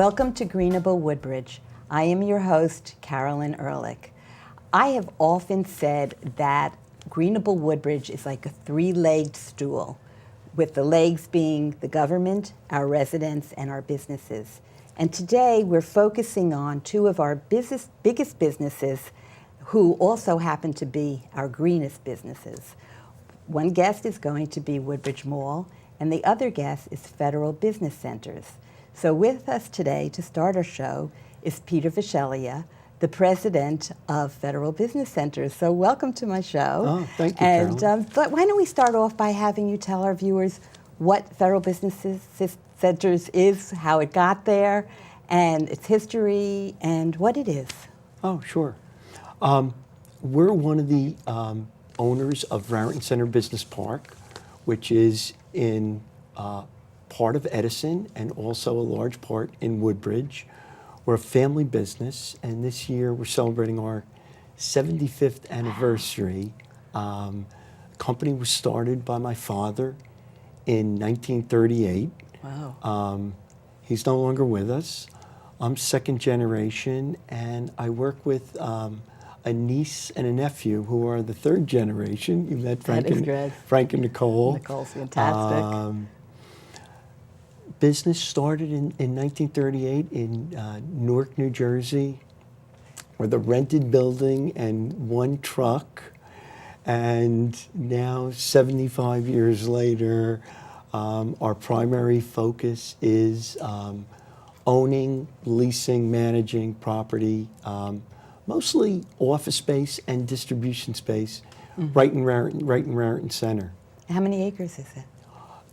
Welcome to Greenable Woodbridge. I am your host, Carolyn Ehrlich. I have often said that Greenable Woodbridge is like a three-legged stool, with the legs being the government, our residents, and our businesses. And today we're focusing on two of our biggest businesses who also happen to be our greenest businesses. One guest is going to be Woodbridge Mall, and the other guest is Federal Business Centers. So with us today to start our show is Peter Vichelia, the president of Federal Business Centers. So welcome to my show. Oh, thank you, Carolyn. But why don't we start off by having you tell our viewers what Federal Business Centers is, how it got there, and its history, and what it is. Oh, sure. We're one of the owners of Raritan Center Business Park, which is in part of Edison and also a large part in Woodbridge. We're a family business, and this year we're celebrating our 75th anniversary. Company was started by my father in 1938. Wow. He's no longer with us. I'm second generation, and I work with a niece and a nephew who are the third generation. You met Frank and Nicole. Nicole's fantastic. Business started in 1938 in Newark, New Jersey, with a rented building and one truck. And now, 75 years later, our primary focus is owning, leasing, managing property, mostly office space and distribution space, right in Raritan Center. How many acres is it?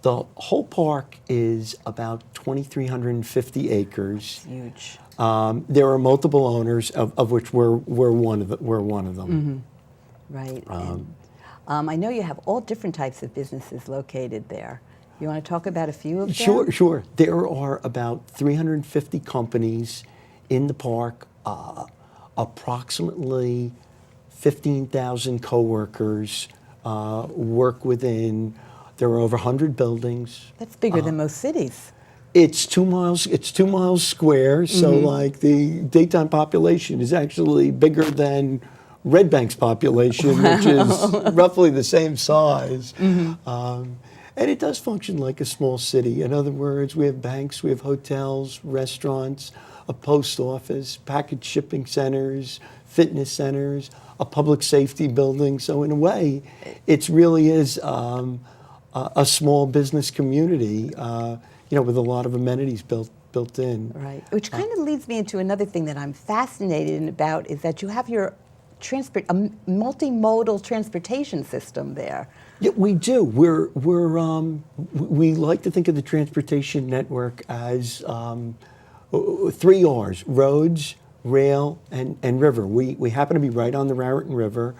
The whole park is about 2,350 acres. Huge. There are multiple owners, of which we're one of them. Mm-hmm. Right. I know you have all different types of businesses located there. You want to talk about a few of them? Sure. There are about 350 companies in the park, approximately 15,000 coworkers work within. There are over 100 buildings. That's bigger than most cities. It's 2 miles. It's 2 miles square. So, like, the daytime population is actually bigger than Red Bank's population, which is roughly the same size. And it does function like a small city. In other words, we have banks, we have hotels, restaurants, a post office, package shipping centers, fitness centers, a public safety building. So, in a way, it really is a small business community, with a lot of amenities built in. Right, which kind of leads me into another thing that I'm fascinated about is that you have your multimodal transportation system there. Yeah, we do. We like to think of the transportation network as 3 R's: roads, rail, and river. We happen to be right on the Raritan River.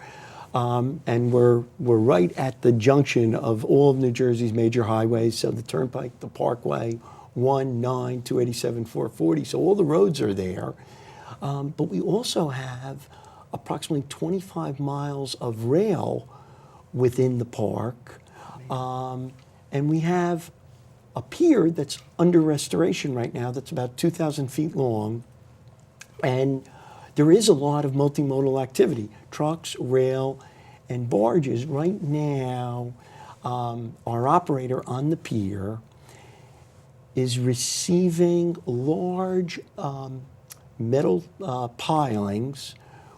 And we're right at the junction of all of New Jersey's major highways, so the Turnpike, the Parkway, 1, 9, 287, 440, so all the roads are there. But we also have approximately 25 miles of rail within the park. And we have a pier that's under restoration right now that's about 2,000 feet long. And there is a lot of multimodal activity, trucks, rail, and barges. Right now, our operator on the pier is receiving large metal pilings,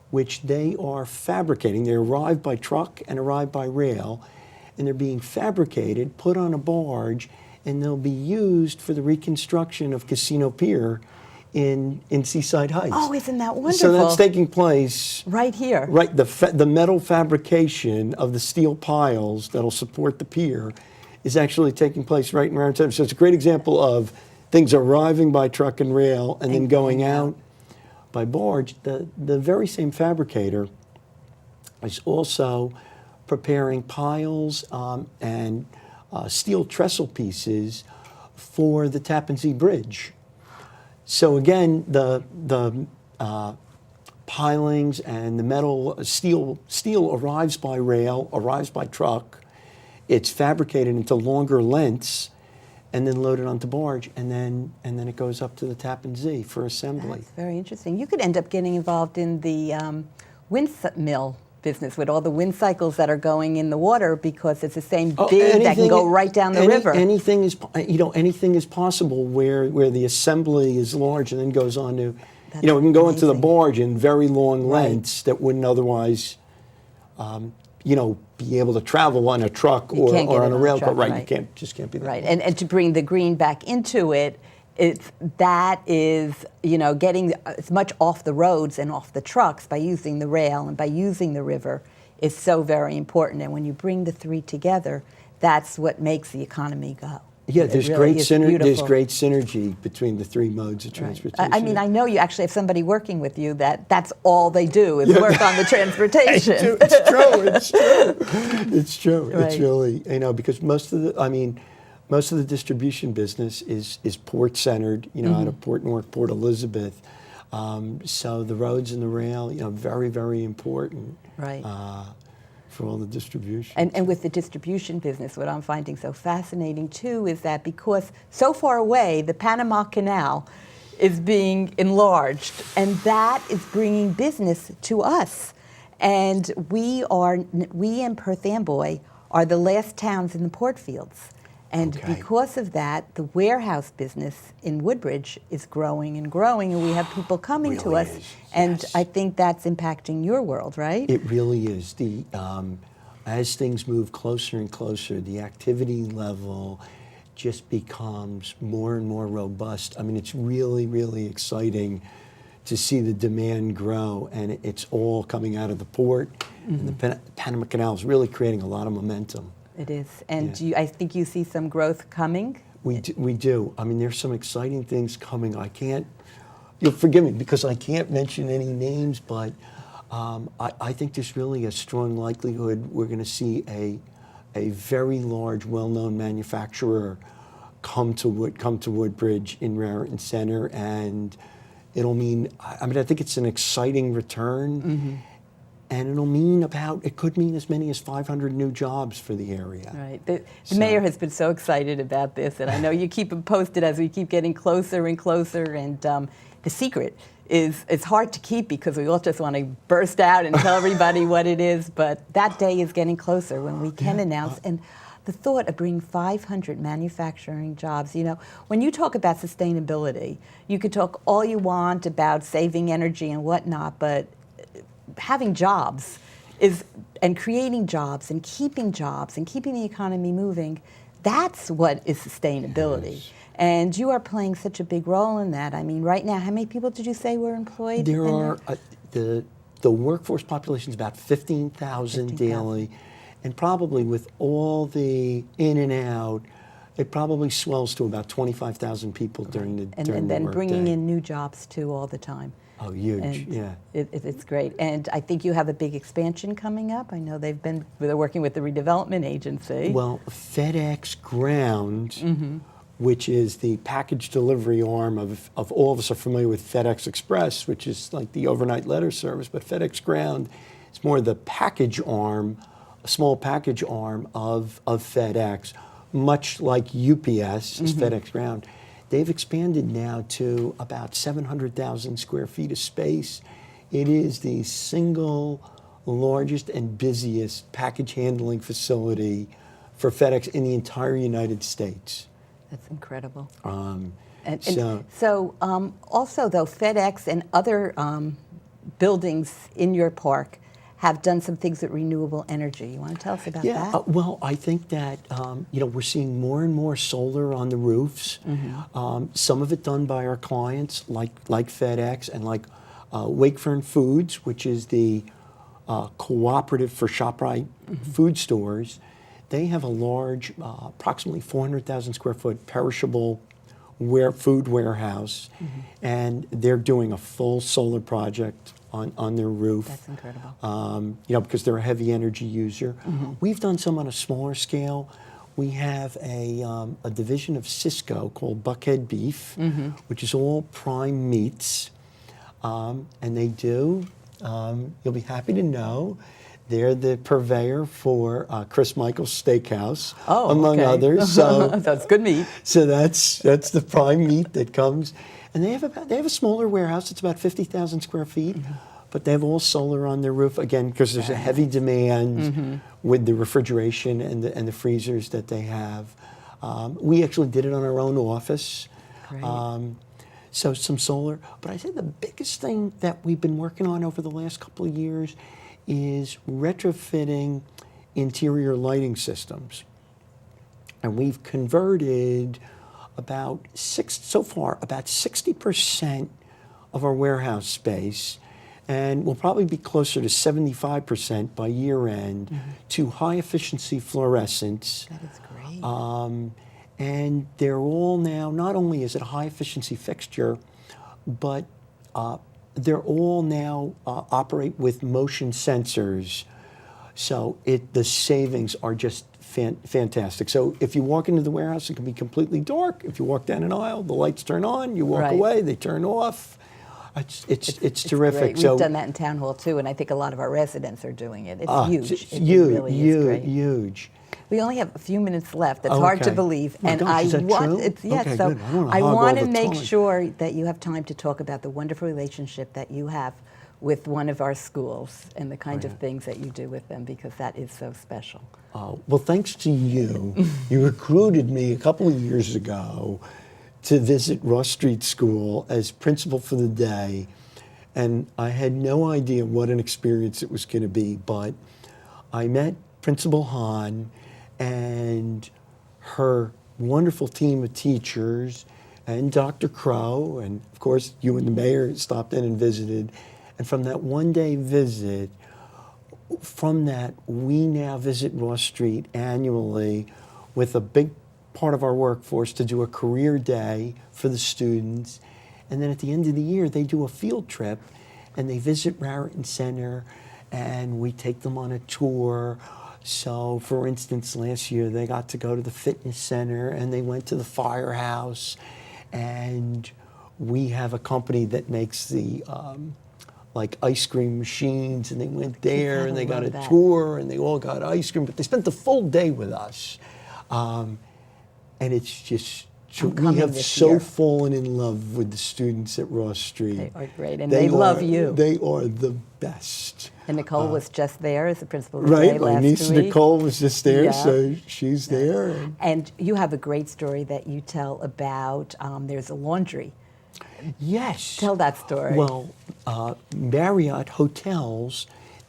which they are fabricating. They arrive by truck and arrive by rail, and they're being fabricated, put on a barge, and they'll be used for the reconstruction of Casino Pier in Seaside Heights. Oh, isn't that wonderful? So that's taking place right here. Right, the metal fabrication of the steel piles that'll support the pier is actually taking place right in Raritan Center. So it's a great example of things arriving by truck and rail and then going out by barge. The very same fabricator is also preparing piles and steel trestle pieces for the Tappan Zee Bridge. So again, the pilings and the metal steel arrives by rail, arrives by truck. It's fabricated into longer lengths, and then loaded onto barge, and then it goes up to the Tappan Zee for assembly. That's very interesting. You could end up getting involved in the windmill business with all the wind cycles that are going in the water, because it's the same big that can go right down the river. Anything is, anything is possible where the assembly is large and then goes on to, it can go into the barge in very long lengths that wouldn't otherwise, be able to travel on a truck or on a rail car. Right, you can't be that. Right, and to bring the green back into it, that is, getting as much off the roads and off the trucks by using the rail and by using the river is so very important. And when you bring the three together, that's what makes the economy go. Yeah, there's great synergy between the three modes of transportation. I mean, I know you actually have somebody working with you that's all they do is work on the transportation. It's true. Right. It's really, because most of the distribution business is port centered, out of Port Newark, Port Elizabeth. So the roads and the rail, very, very important. Right. For all the distribution. And with the distribution business, what I'm finding so fascinating too is that because so far away, the Panama Canal is being enlarged, and that is bringing business to us. And we in Perth Amboy are the last towns in the port fields. And because of that, the warehouse business in Woodbridge is growing and growing, and we have people coming to us. And I think that's impacting your world, right? It really is. As things move closer and closer, the activity level just becomes more and more robust. I mean, it's really, really exciting to see the demand grow, and it's all coming out of the port. And the Panama Canal is really creating a lot of momentum. It is. And I think you see some growth coming? We do. I mean, there's some exciting things coming. You'll forgive me because I can't mention any names, but I think there's really a strong likelihood we're going to see a very large, well-known manufacturer come to Woodbridge in Raritan Center, and it'll mean, I think it's an exciting return. And it could mean as many as 500 new jobs for the area. Right. The mayor has been so excited about this, and I know you keep him posted as we keep getting closer and closer. And the secret is it's hard to keep because we all just want to burst out and tell everybody what it is. But that day is getting closer when we can announce. And the thought of bringing 500 manufacturing jobs, when you talk about sustainability, you could talk all you want about saving energy and whatnot, but having jobs and creating jobs and keeping the economy moving, that's what is sustainability. Yes. And you are playing such a big role in that. I mean, right now, how many people did you say were employed? There are, the workforce population is about 15,000 daily, and probably with all the in and out, it probably swells to about 25,000 people during the workday. And then bringing in new jobs too all the time. Oh, huge, and it's great. And I think you have a big expansion coming up. I know they're working with the redevelopment agency. Well, FedEx Ground, which is the package delivery arm of all of us are familiar with FedEx Express, which is like the overnight letter service, but FedEx Ground is more the package arm, a small package arm of FedEx, much like UPS is FedEx Ground. They've expanded now to about 700,000 square feet of space. It is the single largest and busiest package handling facility for FedEx in the entire United States. That's incredible. So also, though, FedEx and other buildings in your park have done some things with renewable energy. You want to tell us about that? Well, I think that we're seeing more and more solar on the roofs. Some of it done by our clients, like FedEx and like Wakefern Foods, which is the cooperative for ShopRite food stores. They have a large, approximately 400,000 square foot perishable food warehouse, and they're doing a full solar project on their roof. That's incredible. Because they're a heavy energy user. We've done some on a smaller scale. We have a division of Cisco called Buckhead Beef, which is all prime meats. And they do, you'll be happy to know, They're the purveyor for Chris Michael's Steakhouse, Oh, among okay. others. So That's good meat. so that's the prime meat that comes, and they have a smaller warehouse. It's about 50,000 square feet, but they have all solar on their roof again because there's a heavy demand with the refrigeration and the freezers that they have. We actually did it on our own office, Great. so some solar. But I think the biggest thing that we've been working on over the last couple of years is retrofitting interior lighting systems. And we've converted about 60% of our warehouse space, and we'll probably be closer to 75% by year end, to high efficiency fluorescents. That is great. And they're all now, not only is it a high efficiency fixture, but they're all now operate with motion sensors. So the savings are just fantastic. So if you walk into the warehouse, it can be completely dark. If you walk down an aisle, the lights turn on. You walk away, they turn off. It's terrific. Great. So we've done that in Town Hall too, and I think a lot of our residents are doing it. It's huge. It's It really is great. huge. We only have a few minutes left. It's Oh, hard to okay. believe, Oh my and gosh, is that true? Yes. Okay, So good. I wanna I hog want all to the make time. sure that you have time to talk about the wonderful relationship that you have with one of our schools and the kind of things that you do with them, because that is so special. Well, thanks to you, you recruited me a couple of years ago to visit Ross Street School as principal for the day, and I had no idea what an experience it was going to be, but I met Principal Hahn and her wonderful team of teachers and Dr. Crow, and of course you and the mayor stopped in and visited. And from that one-day visit, from that, we now visit Ross Street annually with a big part of our workforce to do a career day for the students. And then at the end of the year, they do a field trip and they visit Raritan Center and we take them on a tour. So, for instance, last year they got to go to the fitness center and they went to the firehouse. And we have a company that makes the like ice cream machines, and they went there and they got a tour and they all got ice cream, but they spent the full day with us. And it's just, we have so fallen in love with the students at Ross Street. They are great, and they love you. They are the best. And Nicole was just there as the principal Right, last my niece week. Nicole was just there, so she's there. And you have a great story that you tell about, there's a laundry. Yes. Tell that story. Well, Marriott Hotels,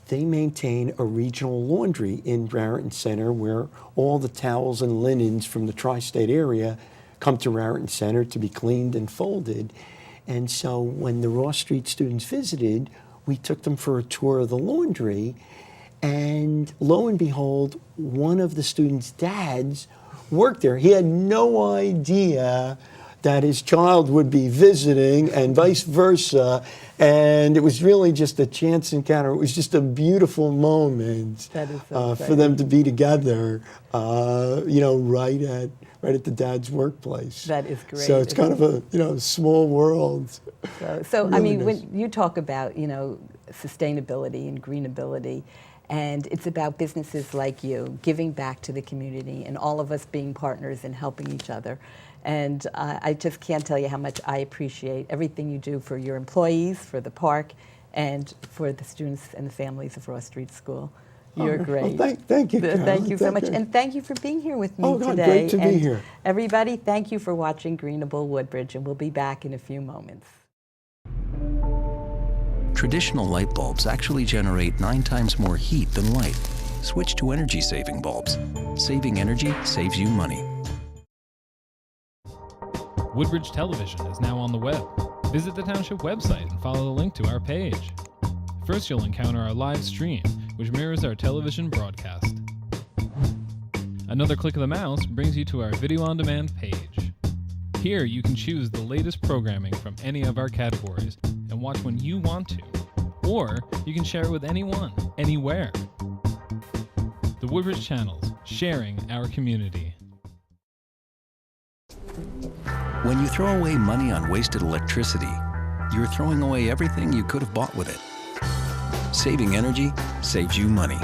they maintain a regional laundry in Raritan Center where all the towels and linens from the tri-state area come to Raritan Center to be cleaned and folded. And so when the Ross Street students visited, we took them for a tour of the laundry, and lo and behold, one of the students' dads worked there. He had no idea that his child would be visiting and vice versa. And it was really just a chance encounter. It was just a beautiful moment That is so for them to be together, right at the dad's workplace. That is great. So it's kind of a small world. So Really I mean, nice. when you talk about, sustainability and greenability, and it's about businesses like you giving back to the community and all of us being partners and helping each other. And I just can't tell you how much I appreciate everything you do for your employees, for the park, and for the students and the families of Ross Street School. You're great. Well, thank you, Carolyn. Thank you so Thank much. you. And thank you for being here with me Oh, God, today. great to be And here. everybody, thank you for watching Greenable Woodbridge, and we'll be back in a few moments. Traditional light bulbs actually generate 9 times more heat than light. Switch to energy-saving bulbs. Saving energy saves you money. Woodbridge Television is now on the web. Visit the township website and follow the link to our page. First, you'll encounter our live stream, which mirrors our television broadcast. Another click of the mouse brings you to our video on demand page. Here, you can choose the latest programming from any of our categories and watch when you want to, or you can share it with anyone, anywhere. The Woodbridge Channels, sharing our community. When you throw away money on wasted electricity, you're throwing away everything you could have bought with it. Saving energy saves you money.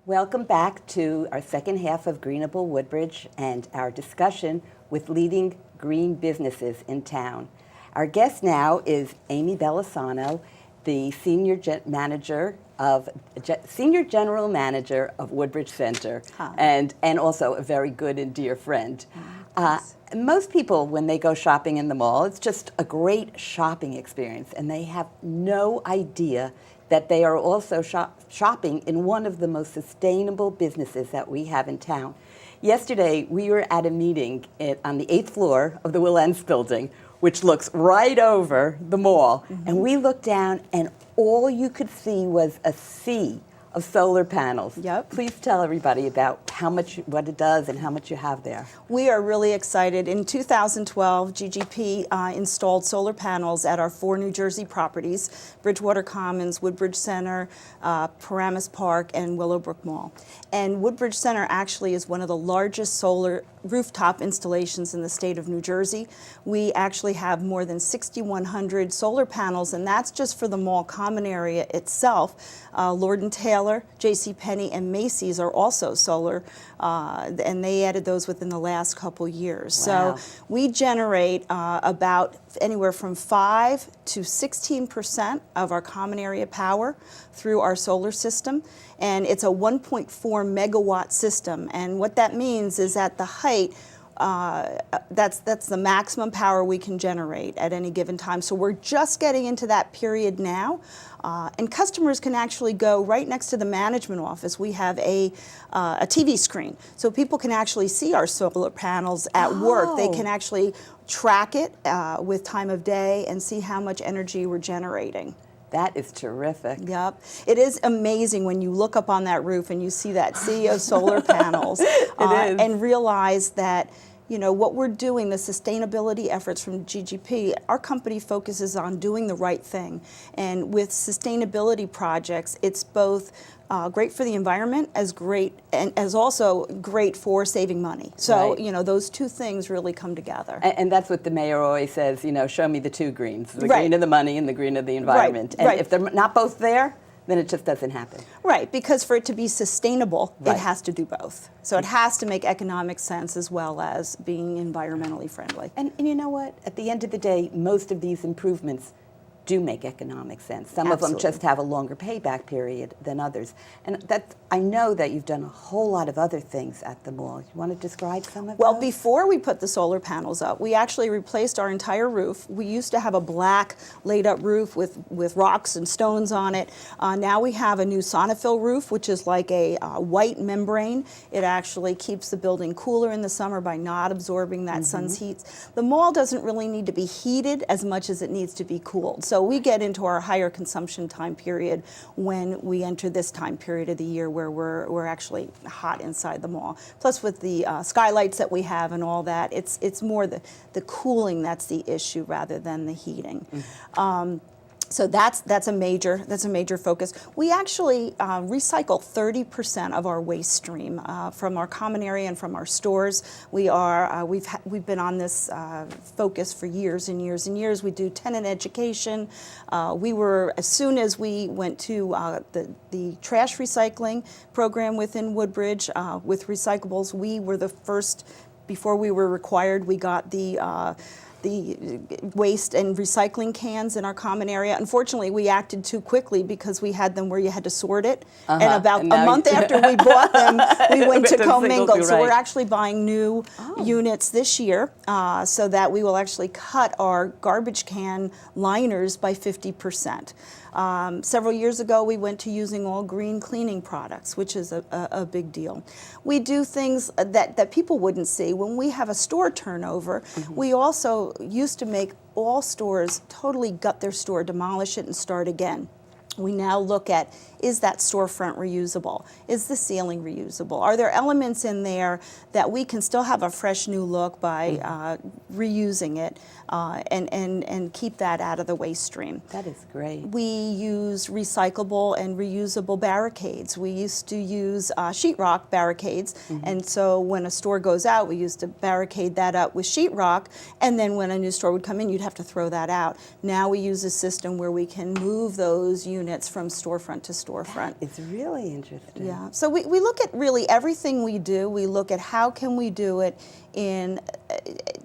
Welcome back to our second half of Greenable Woodbridge and our discussion with leading green businesses in town. Our guest now is Amy Bellisano, the Senior General Manager of Woodbridge Center, and also a very good and dear friend. Most people, when they go shopping in the mall, it's just a great shopping experience, and they have no idea that they are also shopping in one of the most sustainable businesses that we have in town. Yesterday, we were at a meeting on the 8th floor of the Willen's building, which looks right over the mall. And we looked down, and all you could see was a sea of solar panels. Yep. Please tell everybody about what it does and how much you have there. We are really excited. In 2012, GGP installed solar panels at our 4 New Jersey properties, Bridgewater Commons, Woodbridge Center, Paramus Park, and Willowbrook Mall. And Woodbridge Center actually is one of the largest solar rooftop installations in the state of New Jersey. We actually have more than 6,100 solar panels, and that's just for the mall common area itself. Lord & Taylor, JCPenney, and Macy's are also solar, and they added those within the last couple years. Wow. So we generate about anywhere from 5 to 16% of our common area power through our solar system, and it's a 1.4 megawatt system. And what that means is at the height, that's the maximum power we can generate at any given time. So we're just getting into that period now, and customers can actually go right next to the management office. We have a TV screen, so people can actually see our solar panels at work. They can actually track it with time of day and see how much energy we're generating. That is terrific. Yep. It is amazing when you look up on that roof and you see that sea of solar panels and realize that, you know, what we're doing, the sustainability efforts from GGP, our company focuses on doing the right thing. And with sustainability projects, it's both great for the environment as also great for saving money. So, Right. you know, those two things really come together. And that's what the mayor always says, you know, show me the two greens, the Right. green of the money and the green of the environment. And right. if they're not both there, then it just doesn't happen. Right, because for it to be sustainable, Right. it has to do both. So it has to make economic sense as well as being environmentally friendly. And you know what? At the end of the day, most of these improvements do make economic sense. Some of them Absolutely. just have a longer payback period than others. And I know that you've done a whole lot of other things at the mall. You want to describe some of Well, those? before we put the solar panels up, we actually replaced our entire roof. We used to have a black laid-up roof with rocks and stones on it. Now we have a new Sonofill roof, which is like a white membrane. It actually keeps the building cooler in the summer by not absorbing that sun's heat. The mall doesn't really need to be heated as much as it needs to be cooled. So we get into our higher consumption time period when we enter this time period of the year where we're actually hot inside the mall. Plus with the skylights that we have and all that, it's more the cooling that's the issue rather than the heating. So that's a major focus. We actually recycle 30% of our waste stream from our common area and from our stores. We've been on this focus for years and years and years. We do tenant education. As soon as we went to the trash recycling program within Woodbridge with recyclables, we were the first. Before we were required, we got the waste and recycling cans in our common area. Unfortunately, we acted too quickly because we had them where you had to sort it. And about And a now month after we bought them, we went to commingled. So right. we're actually buying new units this year so that we will actually cut our garbage can liners by 50%. Several years ago, we went to using all green cleaning products, which is a big deal. We do things that people wouldn't see. When we have a store turnover, we also used to make all stores totally gut their store, demolish it, and start again. We now look at, is that storefront reusable? Is the ceiling reusable? Are there elements in there that we can still have a fresh new look by reusing it and keep that out of the waste stream? That is great. We use recyclable and reusable barricades. We used to use sheetrock barricades, and so when a store goes out, we used to barricade that up with sheetrock, and then when a new store would come in, you'd have to throw that out. Now we use a system where we can move those units from storefront to storefront. It's really interesting. Yeah, so we look at really everything we do. We look at how can we do it in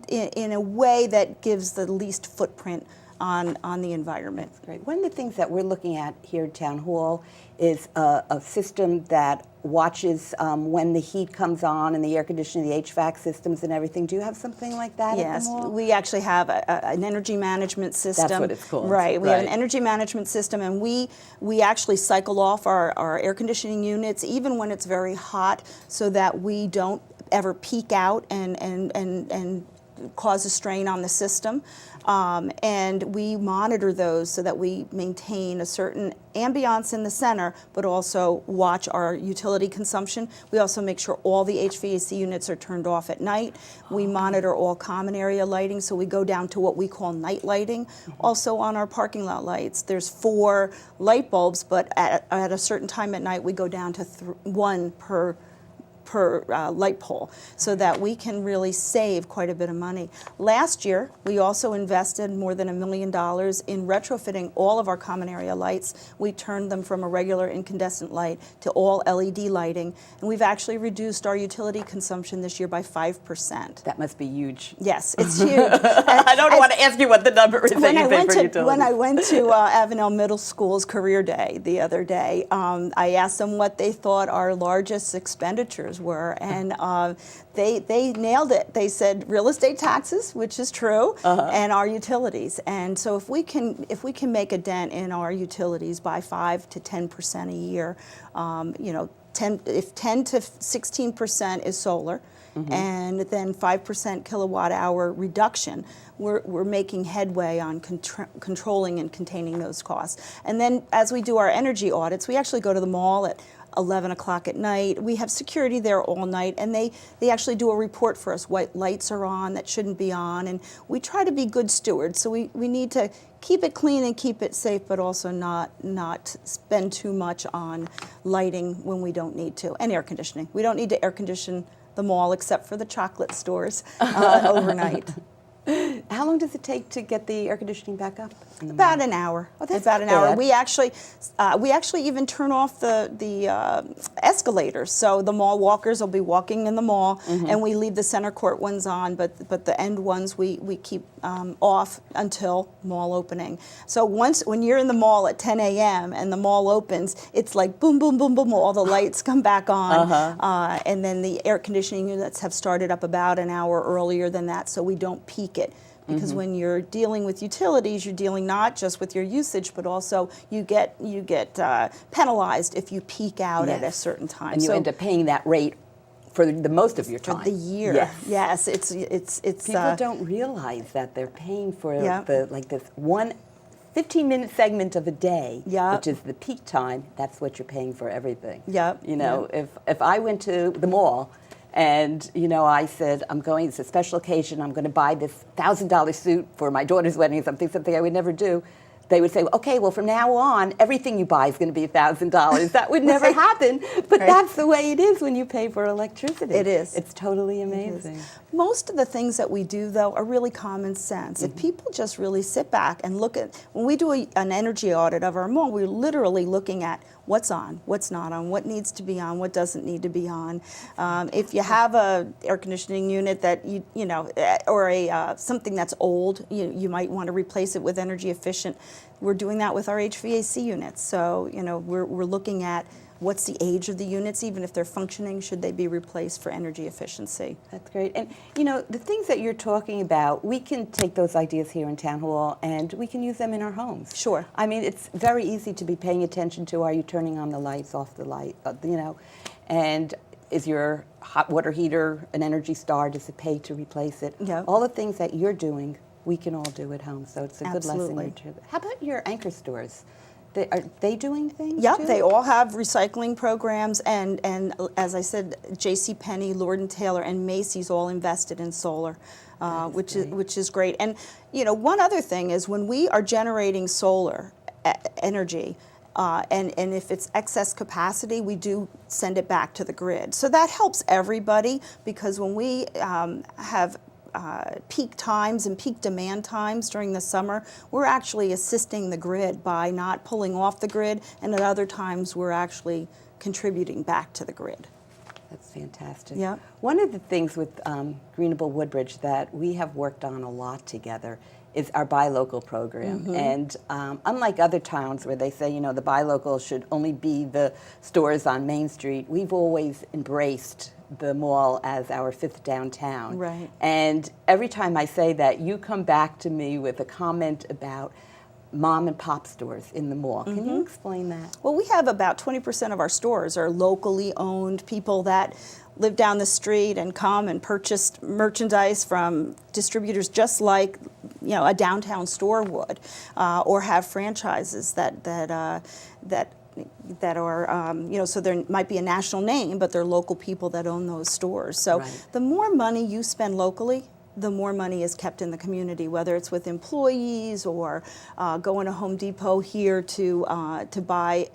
a way that gives the least footprint on the environment. That's great. One of the things that we're looking at here at Town Hall is a system that watches when the heat comes on and the air conditioning, the HVAC systems and everything. Do you have something like that at the mall? We actually have an energy management system. That's what it's called. Right, we have an energy management system, and we actually cycle off our air conditioning units even when it's very hot, so that we don't ever peak out and cause a strain on the system. And we monitor those so that we maintain a certain ambiance in the center, but also watch our utility consumption. We also make sure all the HVAC units are turned off at night. We monitor all common area lighting, so we go down to what we call night lighting. Also on our parking lot lights, there's 4 light bulbs, but at a certain time at night, we go down to 1 per light pole, so that we can really save quite a bit of money. Last year, we also invested more than $1 million in retrofitting all of our common area lights. We turned them from a regular incandescent light to all LED lighting, and we've actually reduced our utility consumption this year by 5%. That must be huge. Yes, it's huge. I don't want to ask you what the number is that you pay for utilities. When I went to Avenel Middle School's career day the other day, I asked them what they thought our largest expenditures were, and they nailed it. They said real estate taxes, which is true, and our utilities. And so if we can make a dent in our utilities by 5 to 10% a year, if 10 to 16% is solar, and then 5% kilowatt hour reduction, we're making headway on controlling and containing those costs. And then as we do our energy audits, we actually go to the mall at 11 o'clock at night. We have security there all night, and they actually do a report for us, what lights are on that shouldn't be on, and we try to be good stewards. So we need to keep it clean and keep it safe, but also not spend too much on lighting when we don't need to, and air conditioning. We don't need to air condition the mall except for the chocolate stores overnight. How long does it take to get the air conditioning back up? About an hour. Oh, that's about not an hour. bad. We actually even turn off the escalators, so the mall walkers will be walking in the mall, and we leave the center court ones on, but the end ones we keep off until mall opening. So when you're in the mall at 10 a.m. and the mall opens, it's like boom, boom, boom, boom, all the lights come back on, and then the air conditioning units have started up about an hour earlier than that, so we don't peak it. Because when you're dealing with utilities, you're dealing not just with your usage, but also you get penalized if you peak out at a certain time. And you end up paying that rate for the most of your time. For the year. Yes. It's People don't realize that they're paying for this one 15-minute segment of a day, which is the peak time. That's what you're paying for everything. If I went to the mall and, I said, it's a special occasion, I'm going to buy this $1,000 suit for my daughter's wedding, something I would never do. They would say, okay, well, from now on, everything you buy is going to be $1,000. That would never happen, but that's the way it is when you pay for electricity. It is. It's totally amazing. Most of the things that we do, though, are really common sense. If people just really sit back and look at, when we do an energy audit of our mall, we're literally looking at what's on, what's not on, what needs to be on, what doesn't need to be on. If you have a air conditioning unit that or something that's old, you might want to replace it with energy efficient. We're doing that with our HVAC units. So we're looking at what's the age of the units, even if they're functioning, should they be replaced for energy efficiency? That's great. And the things that you're talking about, we can take those ideas here in Town Hall and we can use them in our homes. Sure. I mean, it's very easy to be paying attention to, are you turning on the lights, off the light, and is your hot water heater an Energy Star? Does it pay to replace it? Yeah. All the things that you're doing, we can all do at home. So it's a good lesson. Absolutely. How about your anchor stores? Are they doing things Yep, too? they all have recycling programs, and as I said, J.C. Penney, Lord & Taylor, and Macy's all invested in solar, which is great. And one other thing is when we are generating solar energy, and if it's excess capacity, we do send it back to the grid. So that helps everybody, because when we have peak times and peak demand times during the summer, we're actually assisting the grid by not pulling off the grid, and at other times we're actually contributing back to the grid. That's fantastic. Yeah. One of the things with Greenable Woodbridge that we have worked on a lot together is our buy local program. Mm-hmm. And unlike other towns where they say, the buy local should only be the stores on Main Street, we've always embraced the mall as our fifth downtown. Right. And every time I say that, you come back to me with a comment about mom and pop stores in the mall. Can you explain that? Well, we have about 20% of our stores are locally owned, people that live down the street and come and purchase merchandise from distributors just like a downtown store would, or have franchises that are, so there might be a national name, but they're local people that own those stores. So Right. the more money you spend locally, the more money is kept in the community, whether it's with employees or going to Home Depot here to buy,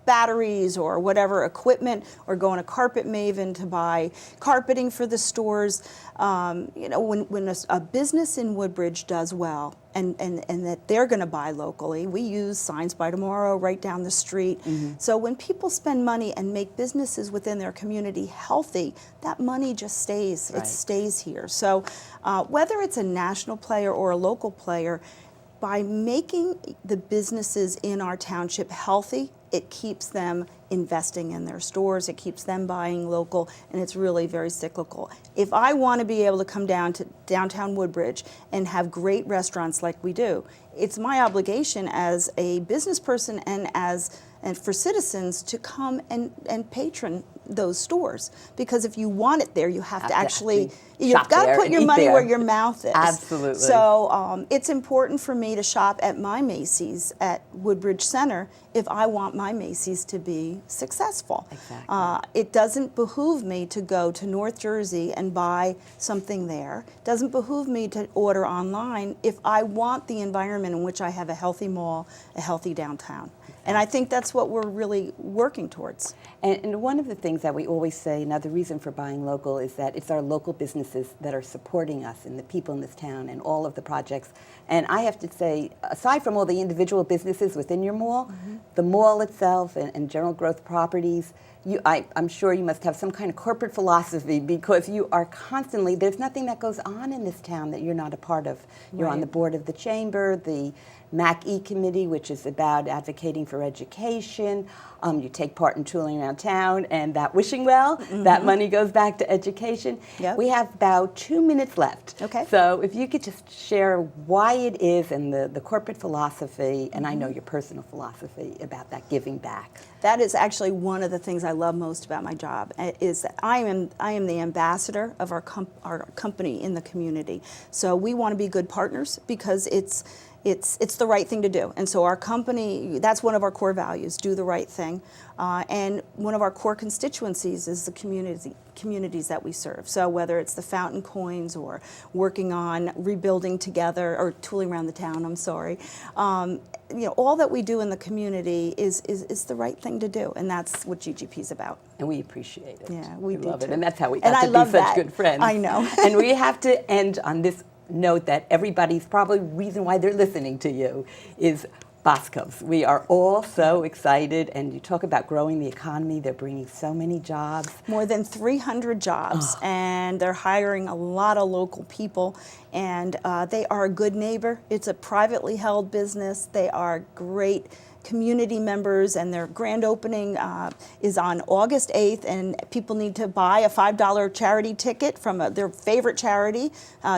batteries or whatever equipment, or going to Carpet Maven to buy carpeting for the stores. When a business in Woodbridge does well, and that they're going to buy locally, we use Signs by Tomorrow right down the street. So when people spend money and make businesses within their community healthy, that money just stays. Right. It stays here. So whether it's a national player or a local player, by making the businesses in our township healthy, it keeps them investing in their stores, it keeps them buying local, and it's really very cyclical. If I want to be able to come down to downtown Woodbridge and have great restaurants like we do, it's my obligation as a business person and for citizens to come and patron those stores, because if you want it there, you have to actually you've shop got to there put and your eat money there. where your mouth is. Absolutely. So it's important for me to shop at my Macy's at Woodbridge Center if I want my Macy's to be successful. Exactly. It doesn't behoove me to go to North Jersey and buy something there. It doesn't behoove me to order online if I want the environment in which I have a healthy mall, a healthy downtown. And I think that's what we're really working towards. And one of the things that we always say, another reason for buying local, is that it's our local businesses that are supporting us and the people in this town and all of the projects. And I have to say, aside from all the individual businesses within your mall, the mall itself and General Growth Properties, I'm sure you must have some kind of corporate philosophy, because you are constantly, there's nothing that goes on in this town that you're not a part of. You're on Right. the board of the chamber, the MAC-E committee, which is about advocating for education. You take part in Tooling Around Town and that wishing well. That money goes back to education. Yep. We have about 2 minutes left. Okay. So if you could just share why it is and the corporate philosophy, and I know your personal philosophy about that giving back. That is actually one of the things I love most about my job, is that I am the ambassador of our company in the community. So we want to be good partners because it's the right thing to do. And so our company, that's one of our core values, do the right thing. And one of our core constituencies is the communities that we serve. So whether it's the Fountain Coins or working on rebuilding together, or Tooling Around the Town, I'm sorry. All that we do in the community is the right thing to do, and that's what GGP is about. And we appreciate it. Yeah, we do love it. too. And that's how we And got I to love be such that. good friends. I know. And we have to end on this note that everybody's probably reason why they're listening to you is Boscos. We are all so excited, and you talk about growing the economy. They're bringing so many jobs. More than 300 jobs, and they're hiring a lot of local people, and they are a good neighbor. It's a privately held business. They are great community members, and their grand opening is on August 8th, and people need to buy a $5 charity ticket from their favorite charity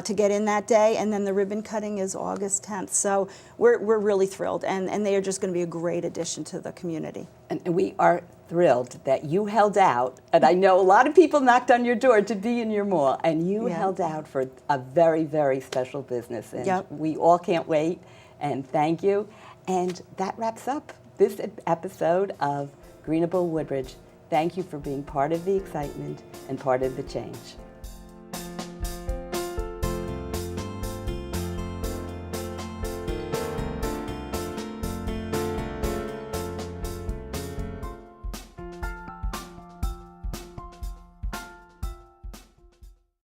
to get in that day, and then the ribbon cutting is August 10th. So we're really thrilled, and they are just going to be a great addition to the community. And we are thrilled that you held out, and I know a lot of people knocked on your door to be in your mall, and you held out for a very, very special business, and we all can't wait, and thank you. And that wraps up this episode of Greenable Woodbridge. Thank you for being part of the excitement and part of the change.